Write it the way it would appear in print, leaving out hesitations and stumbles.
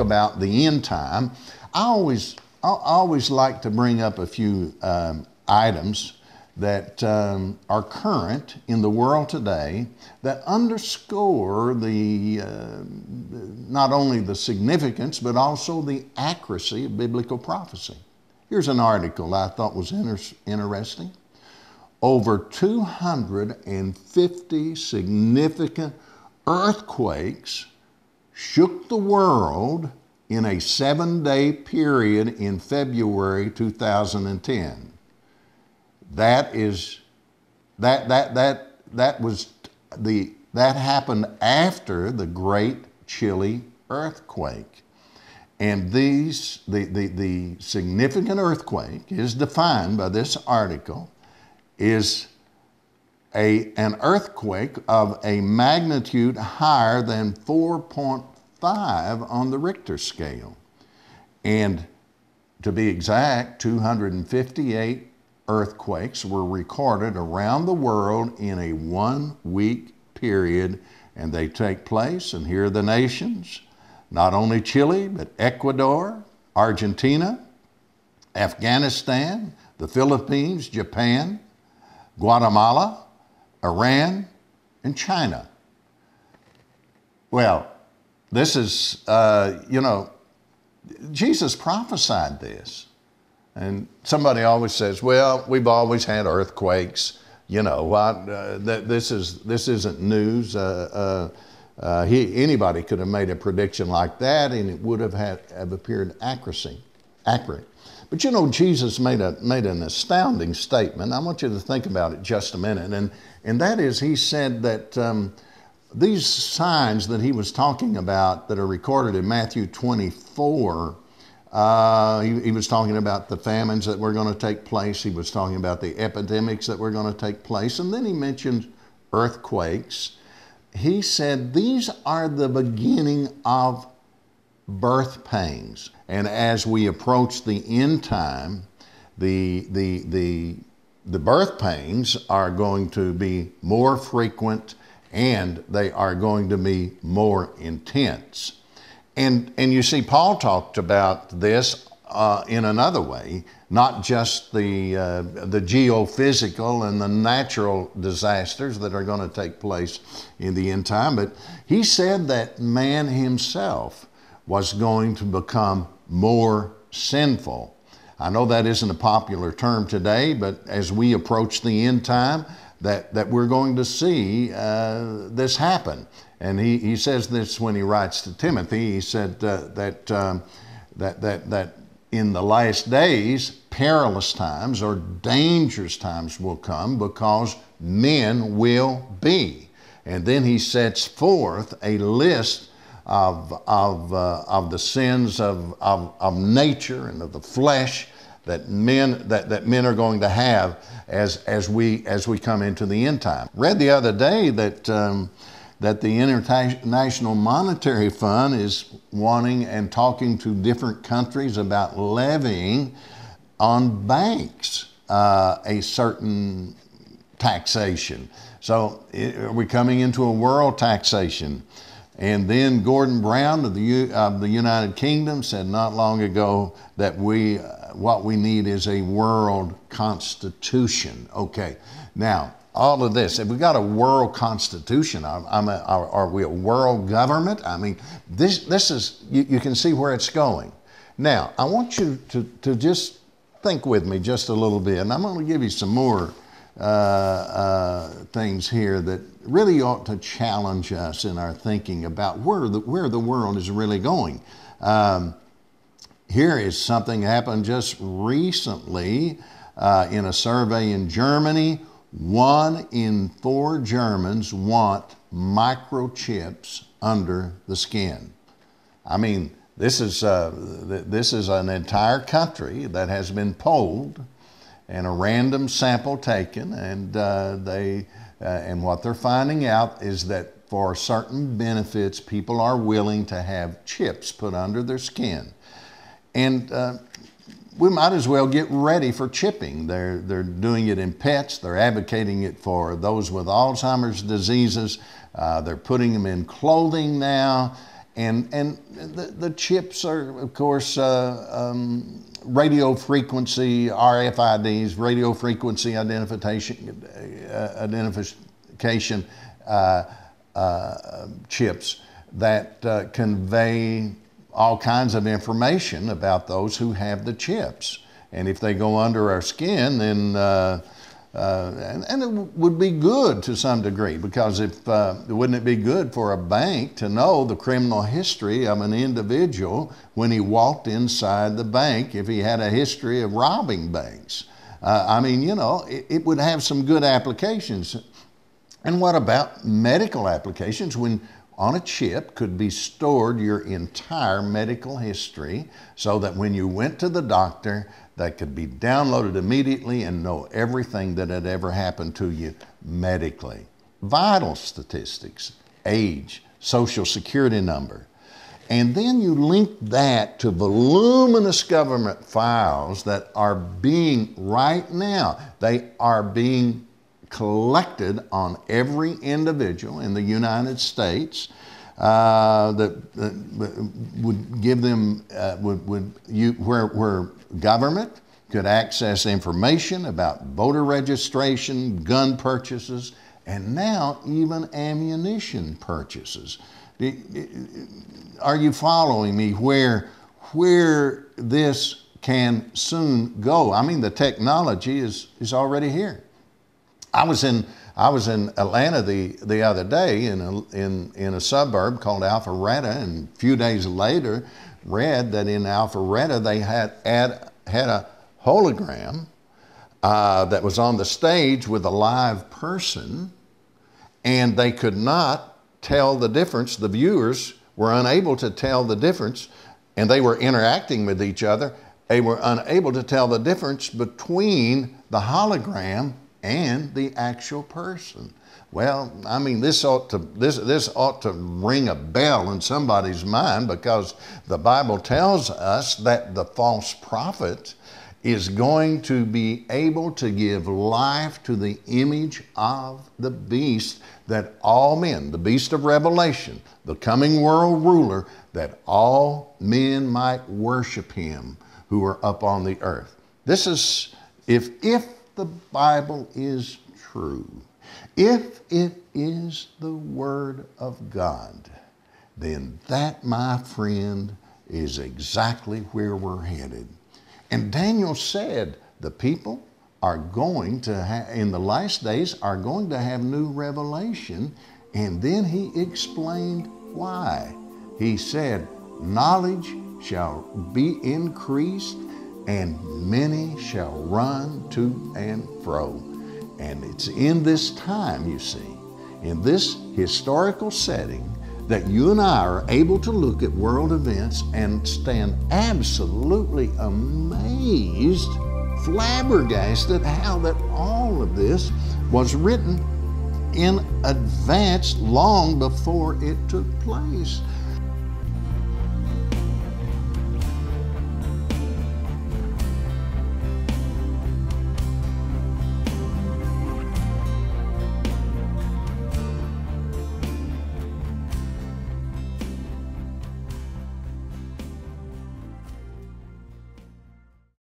about the end time, I always like to bring up a few items that are current in the world today that underscore the not only the significance but also the accuracy of biblical prophecy. Here's an article I thought was interesting. Over 250 significant earthquakes shook the world in a 7-day period in February 2010. That happened after the Great Chile earthquake. And the significant earthquake is defined by this article is an earthquake of a magnitude higher than 4.5 on the Richter scale. And to be exact, 258 earthquakes were recorded around the world in a 1-week period, and they take place, and here are the nations, not only Chile, but Ecuador, Argentina, Afghanistan, the Philippines, Japan, Guatemala, Iran, and China. Well, this is, Jesus prophesied this. And somebody always says, well, we've always had earthquakes. This isn't news. Anybody could have made a prediction like that, and it would have appeared accurate. But Jesus made an astounding statement. I want you to think about it just a minute. And that is, he said that these signs that he was talking about that are recorded in Matthew 24, he was talking about the famines that were going to take place. He was talking about the epidemics that were going to take place. And then he mentioned earthquakes. He said these are the beginning of birth pangs. And as we approach the end time, the birth pangs are going to be more frequent and they are going to be more intense. And you see, Paul talked about this in another way, not just the geophysical and the natural disasters that are going to take place in the end time, but he said that man himself was going to become more sinful. I know that isn't a popular term today, but as we approach the end time, that we're going to see this happen. And he says this when he writes to Timothy. He said that in the last days, perilous times or dangerous times will come because men will be. And then he sets forth a list of the sins of nature and of the flesh that men are going to have as we come into the end time. Read the other day that the International Monetary Fund is wanting and talking to different countries about levying on banks a certain taxation. So we're coming into a world taxation. And then Gordon Brown of the United Kingdom said not long ago that what we need is a world constitution. Okay, now all of this, if we got a world constitution, are we a world government? I mean, this is, you can see where it's going. Now, I want you to just think with me just a little bit, and I'm going to give you some more things here that really ought to challenge us in our thinking about where the world is really going. Here is something that happened just recently in a survey in Germany. 1 in 4 Germans want microchips under the skin. I mean, this is an entire country that has been polled and a random sample taken, and and what they're finding out is that for certain benefits, people are willing to have chips put under their skin. And we might as well get ready for chipping. They're doing it in pets. They're advocating it for those with Alzheimer's diseases. They're putting them in clothing now. And the chips are, of course, radio frequency, RFIDs, radio frequency identification chips that convey all kinds of information about those who have the chips. And if they go under our skin, then and it would be good to some degree, because wouldn't it be good for a bank to know the criminal history of an individual when he walked inside the bank, if he had a history of robbing banks? I mean, you know, it would have some good applications. And what about medical applications, when on a chip could be stored your entire medical history, so that when you went to the doctor, that could be downloaded immediately and know everything that had ever happened to you medically. Vital statistics, age, social security number. And then you link that to voluminous government files that are being, right now, they are being collected on every individual in the United States, that would give them, where government could access information about voter registration, gun purchases, and now even ammunition purchases. Are you following me where this can soon go? I mean, the technology is already here. I was in Atlanta the other day in a suburb called Alpharetta, and a few days later read that in Alpharetta they had a hologram that was on the stage with a live person, and they could not tell the difference. The viewers were unable to tell the difference, and they were interacting with each other. They were unable to tell the difference between the hologram and the actual person. Well, I mean, this ought to ring a bell in somebody's mind, because the Bible tells us that the false prophet is going to be able to give life to the image of the beast, that all men, the beast of Revelation, the coming world ruler, that all men might worship him who are up on the earth. This is, if the Bible is true, if it is the Word of God, then that, my friend, is exactly where we're headed. And Daniel said the people are going to, in the last days, are going to have new revelation. And then he explained why. He said, knowledge shall be increased, and many shall run to and fro. And it's in this time, you see, in this historical setting, that you and I are able to look at world events and stand absolutely amazed, flabbergasted how that all of this was written in advance long before it took place.